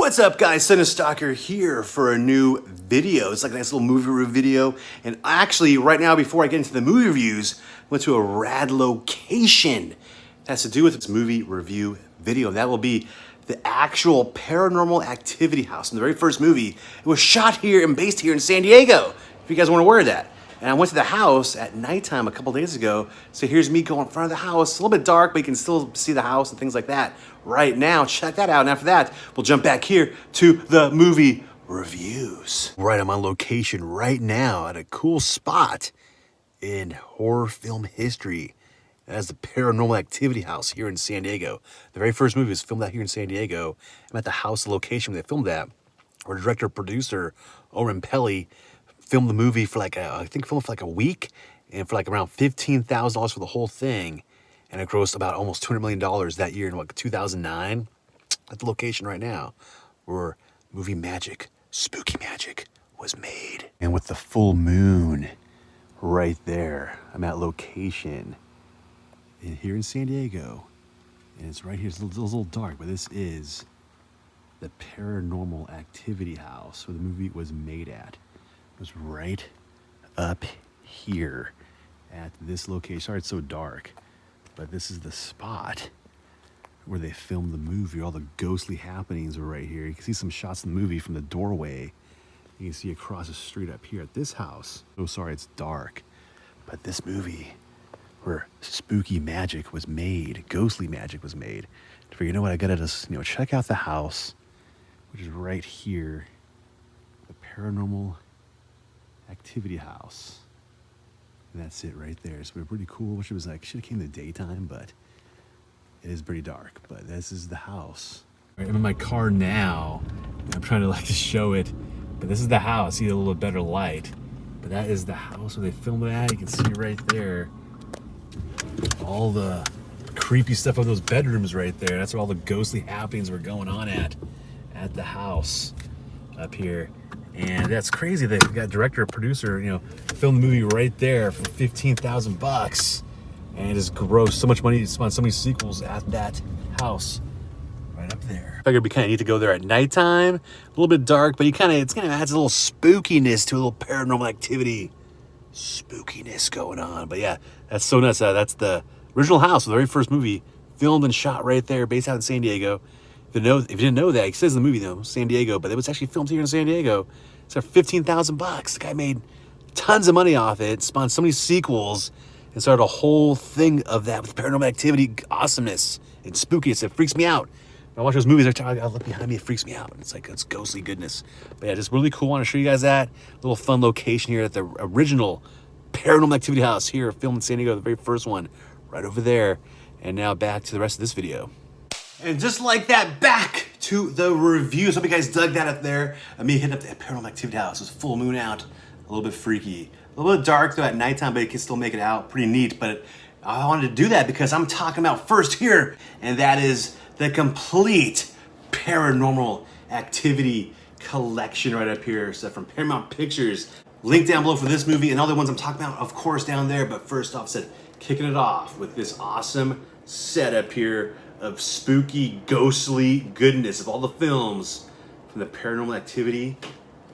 What's up, guys? Cinestalker here for a new video. It's like a nice little movie review video. And actually, right now, before I get into the movie reviews, I went to a rad location. It has to do with this movie review video. That will be the actual Paranormal Activity House. In the very first movie, it was shot here and based here in San Diego, if you guys weren't aware of that. And I went to the house at nighttime a couple days ago. So here's me going in front of the house. It's a little bit dark, but you can still see the house and things like that right now. Check that out. And after that, we'll jump back here to the movie reviews. Right, I'm on location right now at a cool spot in horror film history. That is the Paranormal Activity House here in San Diego. The very first movie was filmed out here in San Diego. I'm at the house location where they filmed that, where director-producer Oren Peli filmed the movie for like a week, and for like around $15,000 for the whole thing, and it grossed about almost $200 million that year in like 2009. At the location right now, where movie magic, spooky magic, was made. And with the full moon right there, I'm at location here in San Diego, and it's right here. It's a little dark, but this is the Paranormal Activity House where the movie was made at. It was right up here at this location. Sorry it's so dark, but this is the spot where they filmed the movie. All the ghostly happenings are right here. You can see some shots of the movie from the doorway. You can see across the street up here at this house. Oh, sorry, it's dark. But this movie where spooky magic was made, ghostly magic was made. For you know what, I gotta just check out the house, which is right here, the Paranormal Activity House. And that's it right there. It's pretty cool. Wish it was like, should have came in the daytime, but it is pretty dark. But this is the house. I'm in my car now. I'm trying to show it, but this is the house. See a little better light. But that is the house where they filmed it at. You can see right there all the creepy stuff of those bedrooms right there. That's where all the ghostly happenings were going on at the house up here. And that's crazy that you got director, producer, filmed the movie right there for $15,000, and it just grossed so much money. It spawned so many sequels at that house right up there. I figured we kind of need to go there at nighttime, a little bit dark, but it's kind of adds a little spookiness to a little Paranormal Activity spookiness going on. But yeah, that's so nuts. That's the original house of the very first movie, filmed and shot right there, based out in San Diego. If you didn't know that, it says in the movie though, San Diego, but it was actually filmed here in San Diego. It's for $15,000. The guy made tons of money off it, spawned so many sequels, and started a whole thing of that with Paranormal Activity awesomeness and spookiness. It freaks me out. When I watch those movies, I look behind me, it freaks me out. It's ghostly goodness. But yeah, just really cool. I want to show you guys that little fun location here at the original Paranormal Activity House here, filmed in San Diego, the very first one, right over there. And now back to the rest of this video. And just like that, back to the reviews. Hope you guys dug that up there. Me hitting up the Paranormal Activity House. It was full moon out, a little bit freaky. A little bit dark though at nighttime, but you can still make it out. Pretty neat, but I wanted to do that because I'm talking about first here, and that is the complete Paranormal Activity collection right up here. So from Paramount Pictures. Link down below for this movie and all the ones I'm talking about, of course, down there. But first off, kicking it off with this awesome setup here of spooky, ghostly goodness of all the films from the Paranormal Activity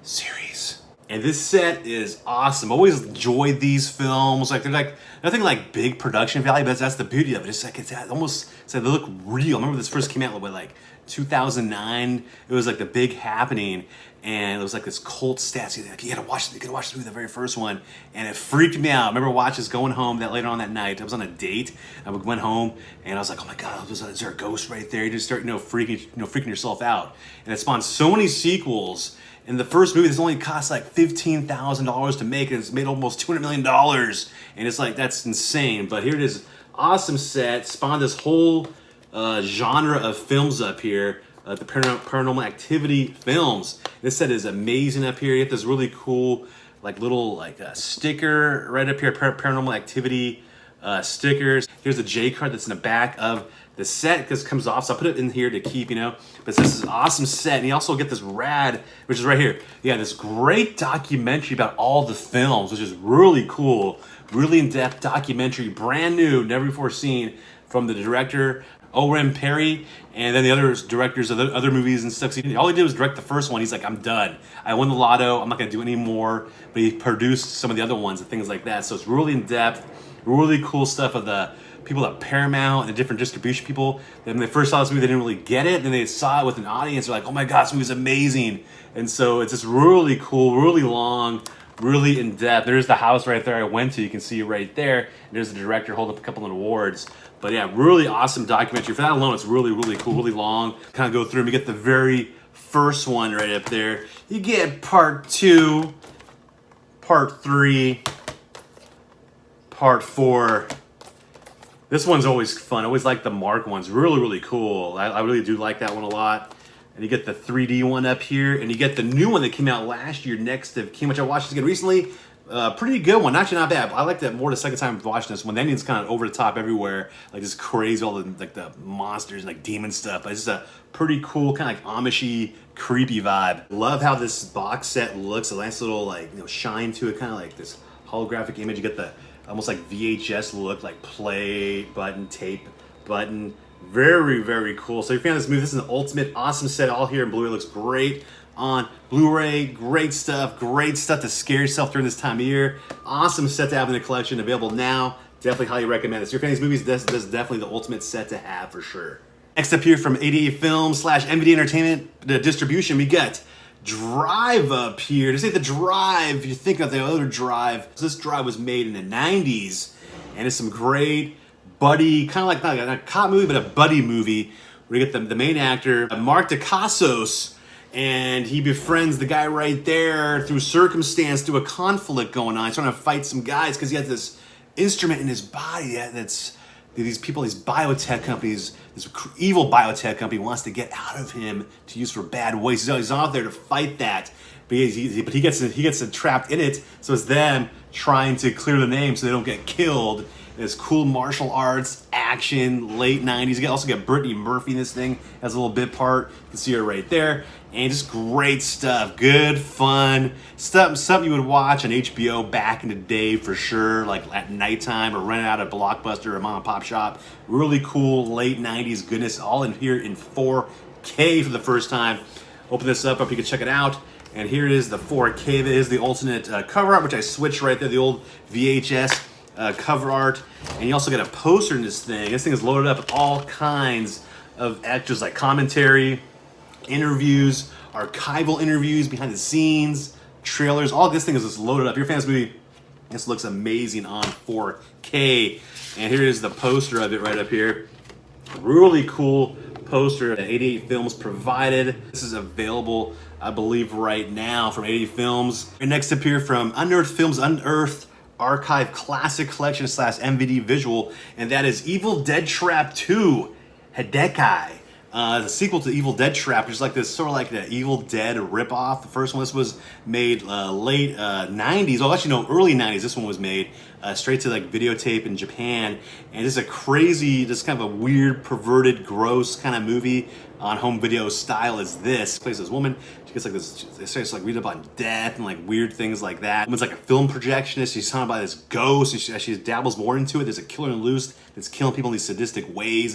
series. And this set is awesome. I always enjoyed these films. They're nothing like big production value, but that's the beauty of it. It's almost they look real. I remember this first came out with 2009. It was the big happening, and it was this cult stats. You gotta watch the movie, the very first one, and it freaked me out. I remember watching this going home later on that night. I was on a date. I went home, and I was like, oh my god, is there a ghost right there? You just start freaking yourself out, and it spawned so many sequels. In the first movie, this only cost $15,000 to make, and it's made almost $200 million, and it's that's insane. But here it is, awesome set, spawned this whole genre of films up here, the Paranormal Activity films. This set is amazing up here. You get this really cool little sticker right up here, Paranormal Activity stickers. Here's the J card that's in the back of the set because it comes off, so I put it in here to keep, But this is an awesome set, and you also get this rad, which is right here. Yeah, this great documentary about all the films, which is really cool, really in-depth documentary, brand new, never before seen, from the director O.M. Perry, and then the other directors of the other movies and stuff. All he did was direct the first one. He's like, I'm done. I won the lotto. I'm not going to do any more. But he produced some of the other ones and things like that. So it's really in depth, really cool stuff of the people at Paramount and the different distribution people. Then when they first saw this movie, they didn't really get it. Then they saw it with an audience. They're like, oh my God, this movie's amazing. And so it's just really cool, really long, really in depth. There's the house right there I went to. You can see it right there. And there's the director holding up a couple of awards. But yeah, really awesome documentary. For that alone, it's really, really cool, really long. Kind of go through them. You get the very first one right up there. You get part 2, part 3, part 4. This one's always fun. I always like the Mark ones. Really, really cool. I really do like that one a lot. And you get the 3D one up here. And you get the new one that came out last year next of King, which I watched again recently. Pretty good one. Actually not bad. I liked that more the second time watching this one. The ending's kind of over the top everywhere. Like this crazy, all the like the monsters and like demon stuff. But it's just a pretty cool, kind of like Amishy, creepy vibe. Love how this box set looks. A nice little like, you know, shine to it. Kind of like this holographic image. You get the almost like VHS look, like play button, tape button. Very, very cool. So if you're a fan of this movie, this is an ultimate awesome set all here in Blu-ray. Looks great on Blu-ray. Great stuff to scare yourself during this time of year. Awesome set to have in the collection, available now. Definitely highly recommend this. If you're a fan of these movies, this is definitely the ultimate set to have for sure. Next up here from 88 Films / MVD Entertainment, the distribution, we got Drive up here. To say the Drive, you think of the other Drive. This Drive was made in the 90s, and it's some great buddy, kind of like not a cop movie, but a buddy movie, where you get the main actor, Mark Dacascos, and he befriends the guy right there through circumstance, through a conflict going on. He's trying to fight some guys because he has this instrument in his body that's these people, these biotech companies, this evil biotech company wants to get out of him to use for bad ways. He's out there to fight that, but he gets trapped in it. So it's them trying to clear the name so they don't get killed. It's cool martial arts, action, late 90s. You also get Brittany Murphy in this thing. Has a little bit part. You can see her right there. And just great stuff. Good, fun stuff. Something you would watch on HBO back in the day for sure, like at nighttime or renting out at Blockbuster or a mom and pop shop. Really cool late 90s goodness. All in here in 4K for the first time. Open this up you can check it out. And here it is, the 4K. That is the alternate cover art, which I switched right there, the old VHS cover art. And you also get a poster in this thing. This thing is loaded up with all kinds of extras like commentary, interviews, archival interviews, behind the scenes, trailers. All this thing is just loaded up. If you're a fan of this movie, this looks amazing on 4K. And here is the poster of it right up here. Really cool poster that 88 Films provided. This is available, I believe, right now from 88 Films. And next up here from Unearthed Films, Unearthed Archive Classic Collection / MVD Visual, and that is Evil Dead Trap 2, Hideki. The sequel to Evil Dead Trap, which is like this sort of like the Evil Dead ripoff. The first one, this was made late 90s. Well, actually, no, early 90s. This one was made straight to like videotape in Japan. And this is a crazy, this kind of a weird, perverted, gross kind of movie on home video style is this. Plays this woman. She gets like this, they starts like read up on death and like weird things like that. Woman's like a film projectionist. She's talking about this ghost. And she dabbles more into it. There's a killer loose that's killing people in these sadistic ways.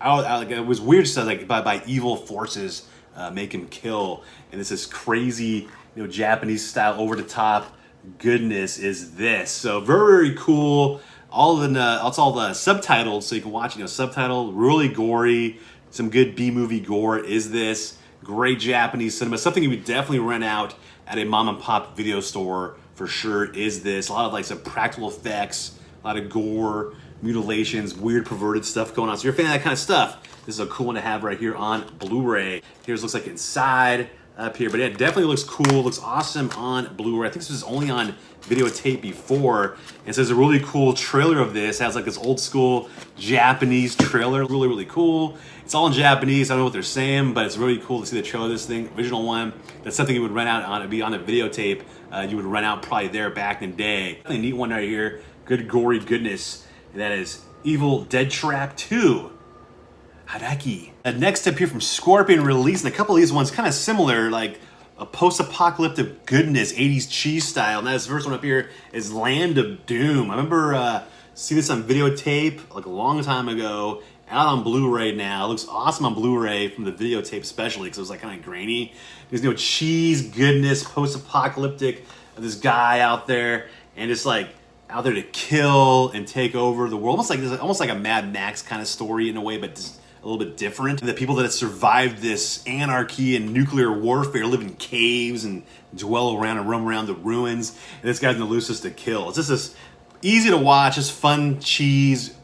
It was weird stuff like by evil forces make him kill. And it's this crazy, Japanese style over the top goodness is this. So very, very cool. It's all the subtitled, so you can watch, subtitled, really gory. Some good B-movie gore is this. Great Japanese cinema. Something you would definitely rent out at a mom and pop video store for sure is this. A lot of like some practical effects, a lot of gore, mutilations, weird perverted stuff going on. So if you're a fan of that kind of stuff, this is a cool one to have right here on Blu-ray. Here's looks like inside up here. But yeah, it definitely looks cool. Looks awesome on Blu-ray. I think this was only on videotape before. And so there's a really cool trailer of this. It has like this old school Japanese trailer. Really, really cool. It's all in Japanese. I don't know what they're saying, but it's really cool to see the trailer of this thing. Original one. That's something you would rent out on, be on a videotape. You would rent out probably there back in the day. Definitely a neat one right here. Good gory goodness. And that is Evil Dead Trap 2. Hideki. Next up here from Scorpion, releasing a couple of these ones kind of similar, like a post-apocalyptic goodness, 80s cheese style. And that's the first one up here is Land of Doom. I remember seeing this on videotape like a long time ago out on Blu-ray now. It looks awesome on Blu-ray from the videotape especially because it was like kind of grainy. There's no cheese goodness, post-apocalyptic of this guy out there and just like out there to kill and take over the world. Almost like a Mad Max kind of story in a way, but just a little bit different. And the people that have survived this anarchy and nuclear warfare live in caves and dwell around and roam around the ruins. And this guy's in the loosest to kill. It's just this easy to watch, just fun cheese.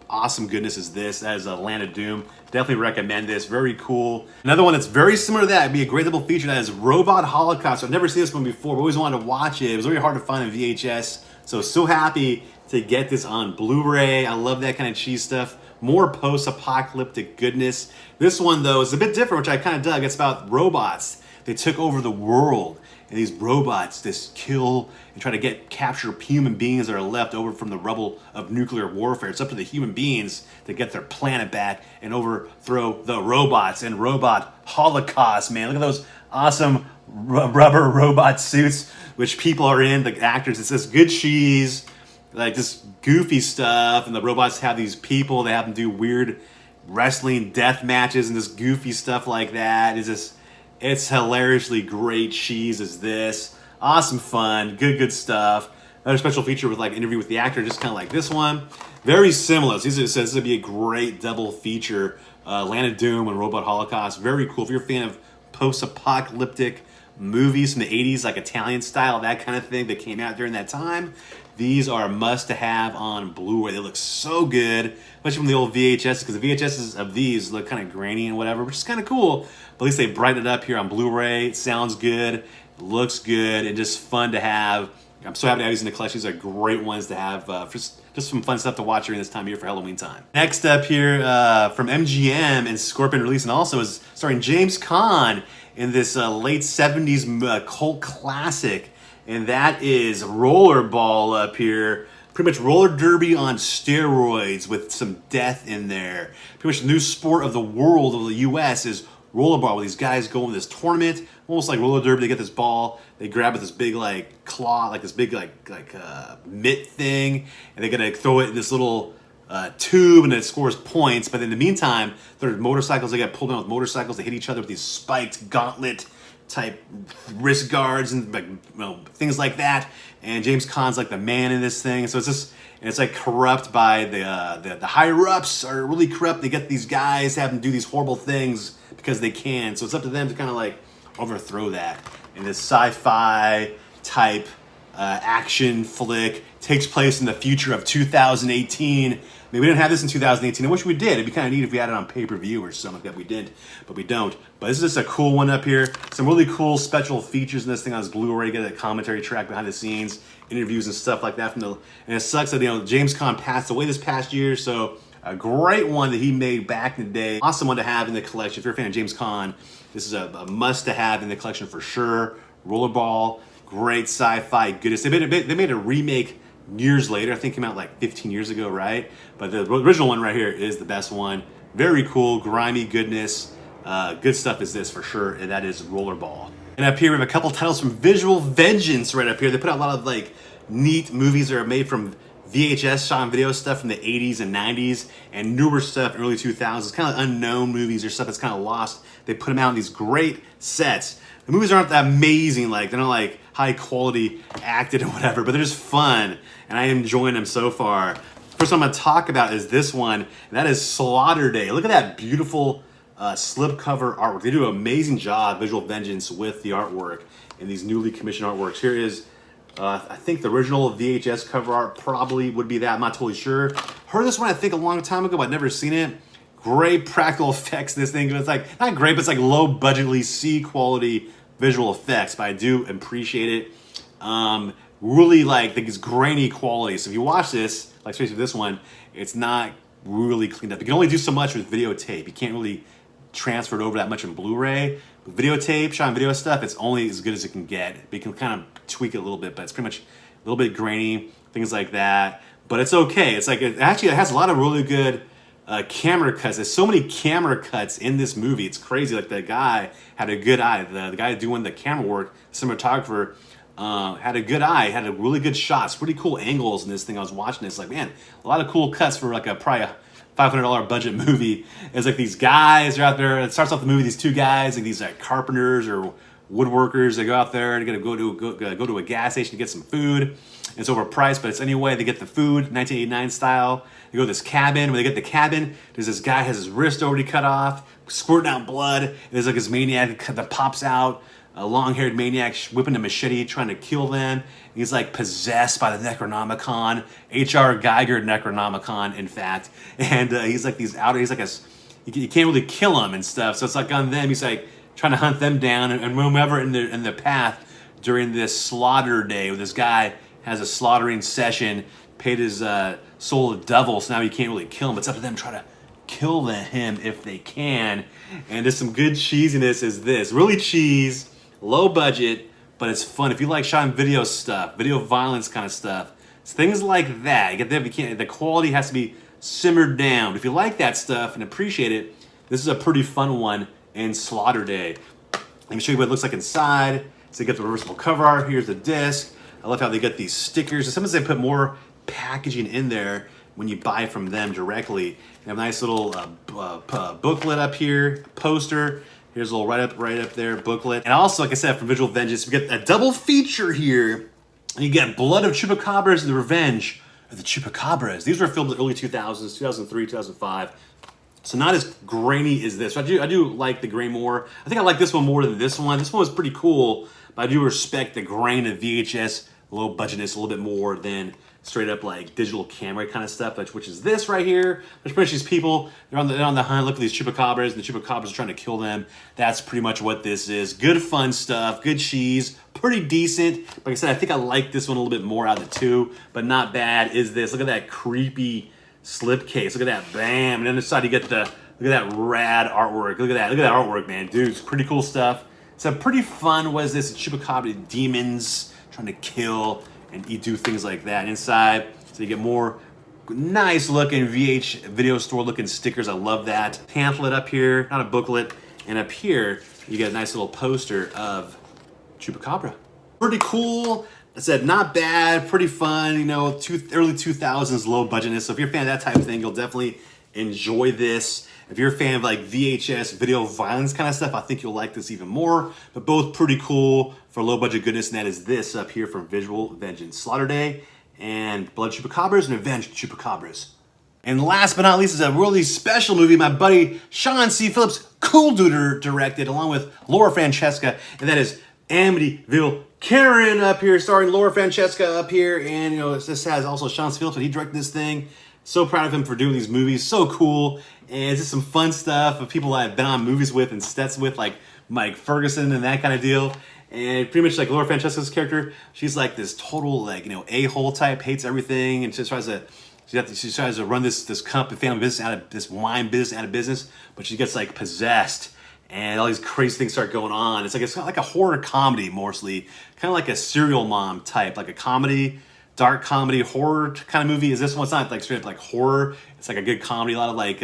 Awesome goodness is this. That is Land of Doom. Definitely recommend this. Very cool. Another one that's very similar to that, it'd be a great double feature, that is Robot Holocaust. I've never seen this one before, but always wanted to watch it. It was very hard to find on VHS. So happy to get this on Blu-ray. I love that kind of cheese stuff. More post-apocalyptic goodness. This one, though, is a bit different, which I kind of dug. It's about robots. They took over the world, and these robots just kill and try to capture human beings that are left over from the rubble of nuclear warfare. It's up to the human beings to get their planet back and overthrow the robots. And Robot Holocaust, man. Look at those awesome rubber robot suits, which people are in, the actors. It's this good cheese, like this goofy stuff, and the robots have these people. They have them do weird wrestling death matches and this goofy stuff like that. It's hilariously great cheese is this. Awesome fun, good stuff. Another special feature with like interview with the actor, just kind of like this one. Very similar. So this would be a great double feature. Land of Doom and Robot Holocaust. Very cool. If you're a fan of post-apocalyptic movies from the 80s, like Italian style, that kind of thing that came out during that time, these are a must to have on Blu-ray. They look so good, especially from the old VHS, because the VHSs of these look kind of grainy and whatever, which is kind of cool. But at least they brighten it up here on Blu-ray. It sounds good, looks good, and just fun to have. I'm so happy to have these in the collection. These are great ones to have just some fun stuff to watch during this time of year for Halloween time. Next up here from MGM and Scorpion Release, and also is starring James Caan in this late 70s cult classic, and that is Rollerball up here. Pretty much roller derby on steroids with some death in there. Pretty much the new sport of the world of the U.S. is rollerball, where these guys go in this tournament, almost like roller derby. They get this ball, they grab it, this big like claw, like this big like mitt thing, and they gotta throw it in this little tube, and it scores points. But in the meantime, there are motorcycles. They get pulled down with motorcycles. They hit each other with these spiked gauntlet type wrist guards and like things like that. And James Caan's like the man in this thing. So it's just, and it's like corrupt by the higher ups are really corrupt. They get these guys, have them do these horrible things because they can. So it's up to them to kind of like overthrow that. And this sci-fi type action flick takes place in the future of 2018. I mean, we didn't have this in 2018. I wish we did. It'd be kind of neat if we had it on pay-per-view or something like that. We didn't, but we don't. But this is just a cool one up here. Some really cool special features in this thing on this Blu-ray. Get a commentary track behind the scenes, interviews and stuff like that from the. And it sucks that James Caan passed away this past year. So a great one that he made back in the day. Awesome one to have in the collection. If you're a fan of James Caan, this is a must-to-have in the collection for sure. Rollerball, great sci-fi goodness. They made a remake years later. I think it came out like 15 years ago, right? But the original one right here is the best one. Very cool, grimy goodness. Good stuff is this for sure, and that is Rollerball. And up here we have a couple titles from Visual Vengeance right up here. They put out a lot of like neat movies that are made from VHS shot on video stuff from the 80s and 90s, and newer stuff in early 2000s, kind of unknown movies or stuff that's kind of lost. They put them out in these great sets. The movies aren't that amazing, like they're not like high quality acted or whatever, but they're just fun, and I am enjoying them so far. First one I'm going to talk about is this one, and that is Slaughter Day. Look at that beautiful slipcover artwork. They do an amazing job, Visual Vengeance, with the artwork and these newly commissioned artworks. Here is, I think the original VHS cover art probably would be that. I'm not totally sure. Heard this one, I think, a long time ago, but I've never seen it. Great practical effects in this thing. It's like, not great, but it's like low budgetly C quality visual effects, but I do appreciate it. Really like these grainy quality. So if you watch this, like especially this one, it's not really cleaned up. You can only do so much with videotape. You can't really transfer it over that much in Blu-ray. With videotape, shot on video stuff, it's only as good as it can get. But you can kind of tweak it a little bit, but it's pretty much a little bit grainy, things like that. But it's okay. It's like, it has a lot of really good camera cuts. There's so many camera cuts in this movie. It's crazy. Like the guy had a good eye. The guy doing the camera work, cinematographer, had a good eye, had a really good shots, pretty cool angles in this thing. I was watching this, like, man, a lot of cool cuts for like a probably $500 budget movie. It's like these guys are out there. It starts off the movie, these two guys, like these like carpenters or woodworkers. They go out there to go to a gas station to get some food. It's overpriced, but it's anyway. They get the food, 1989 style. They go to this cabin. When they get the cabin, there's this guy has his wrist already cut off, squirting out blood. And there's like this maniac that pops out, a long-haired maniac whipping a machete, trying to kill them. He's like possessed by the Necronomicon, H.R. Geiger Necronomicon, in fact. And he's like these outer. He's like you can't really kill him and stuff. So it's like on them. He's like trying to hunt them down and whomever in the path during this slaughter day where this guy has a slaughtering session, paid his soul to the devil, so now you can't really kill him. It's up to them to try to kill him if they can. And there's some good cheesiness is this. Really cheese, low budget, but it's fun. If you like shot and video stuff, video violence kind of stuff, it's things like that. You get there, the quality has to be simmered down. But if you like that stuff and appreciate it, this is a pretty fun one in Slaughter Day. Let me show you what it looks like inside. So you get the reversible cover art. Here's the disc. I love how they get these stickers. And sometimes they put more packaging in there when you buy from them directly. They have a nice little booklet up here, poster. Here's a little right up there booklet. And also, like I said, from Visual Vengeance, we get a double feature here. And you get Blood of Chupacabras and The Revenge of the Chupacabras. These were filmed in the early 2000s, 2003, 2005. So not as grainy as this. So I do like the grain more. I think I like this one more than this one. This one was pretty cool, but I do respect the grain of VHS, low budgetness a little bit more than straight up like digital camera kind of stuff, which is this right here. There's pretty much these people, they're on the hunt, look at these chupacabras, and the chupacabras are trying to kill them. That's pretty much what this is. Good fun stuff, good cheese, pretty decent. Like I said, I think I like this one a little bit more out of the two, but not bad is this. Look at that creepy slipcase. Look at that, bam. And then inside you get look at that rad artwork. Look at that artwork, man. Dude, it's pretty cool stuff. So pretty fun was this chupacabra demons trying to kill and you do things like that inside. So you get more nice looking VH video store looking stickers. I love that. Pamphlet up here, not a booklet. And up here, you get a nice little poster of Chupacabra. Pretty cool. I said not bad, pretty fun, you know, early 2000s, low budgetness. So if you're a fan of that type of thing, you'll definitely enjoy this. If you're a fan of like VHS video violence kind of stuff, I think you'll like this even more. But both pretty cool for low budget goodness, and that is this up here from Visual Vengeance. Slaughter Day and Blood Chupacabras and Revenge Chupacabras. And last but not least is a really special movie my buddy Sean C. Phillips, Cool Duder, directed along with Laura Francesca, and that is Amityville Karen up here, starring Laura Francesca up here. And you know, this has also Sean C. Phillips, but he directed this thing. So proud of him for doing these movies, so cool. And it's just some fun stuff of people I've been on movies with and sets with, like Mike Ferguson and that kind of deal. And pretty much like Laura Francesca's character, she's like this total like, you know, a-hole type, hates everything, and she tries to run this company, family business out of this wine business out of business, but she gets like possessed, and all these crazy things start going on. It's kind of like a horror comedy, mostly, kind of like a Serial Mom type, like a comedy. Dark comedy horror kind of movie. Is this one? It's not like straight up like horror. It's like a good comedy, a lot of like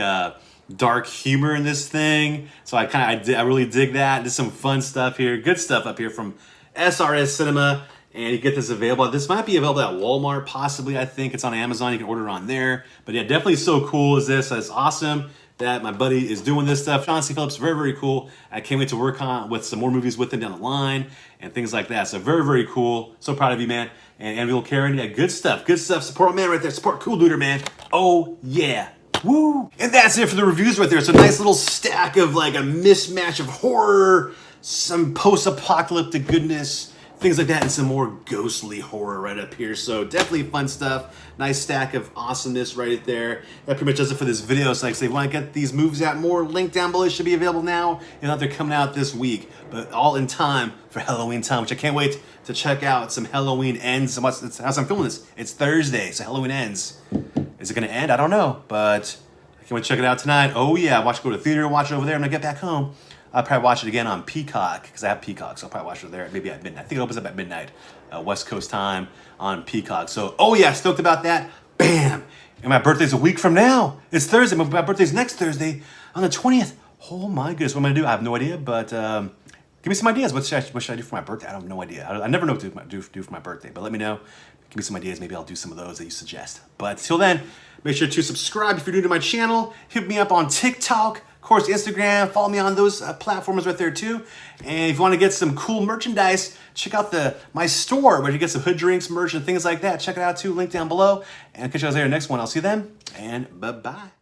dark humor in this thing. So I really dig that. There's some fun stuff here, good stuff up here from SRS Cinema, and you get this available. This might be available at Walmart, possibly. I think it's on Amazon. You can order it on there. But yeah, definitely so cool as this. It's awesome that my buddy is doing this stuff. Sean C. Phillips, very, very cool. I can't wait to work on with some more movies with him down the line and things like that. So very, very cool. So proud of you, man. And Amityville Karen, yeah, good stuff. Good stuff. Support my man right there. Support Cool Duder, man. Oh, yeah. Woo! And that's it for the reviews right there. It's a nice little stack of like a mismatch of horror, some post-apocalyptic goodness, things like that, and some more ghostly horror right up here. So definitely fun stuff. Nice stack of awesomeness right there. That pretty much does it for this video. So like I say, if you want to get these movies out more, link down below. It should be available now. You know, they're coming out this week, but all in time for Halloween time, which I can't wait to check out. Some Halloween Ends. As I'm filming this, it's Thursday, so Halloween Ends. Is it going to end? I don't know, but I can't wait to check it out tonight. Oh yeah, go to the theater, watch it over there, and I get back home. I'll probably watch it again on Peacock, because I have Peacock, so I'll probably watch it there maybe at midnight. I think it opens up at midnight, West Coast time on Peacock. So, oh yeah, stoked about that. Bam! And my birthday's a week from now. It's Thursday. My birthday's next Thursday on the 20th. Oh my goodness, what am I going to do? I have no idea, but Give me some ideas. What should I do for my birthday? I have no idea. I never know what to do for my birthday, but let me know. Give me some ideas. Maybe I'll do some of those that you suggest. But till then, make sure to subscribe if you're new to my channel. Hit me up on TikTok, of course, Instagram. Follow me on those platforms right there too. And if you want to get some cool merchandise, check out my store where you get some hood drinks, merch, and things like that. Check it out too. Link down below. And catch you guys later next one. I'll see you then. And bye-bye.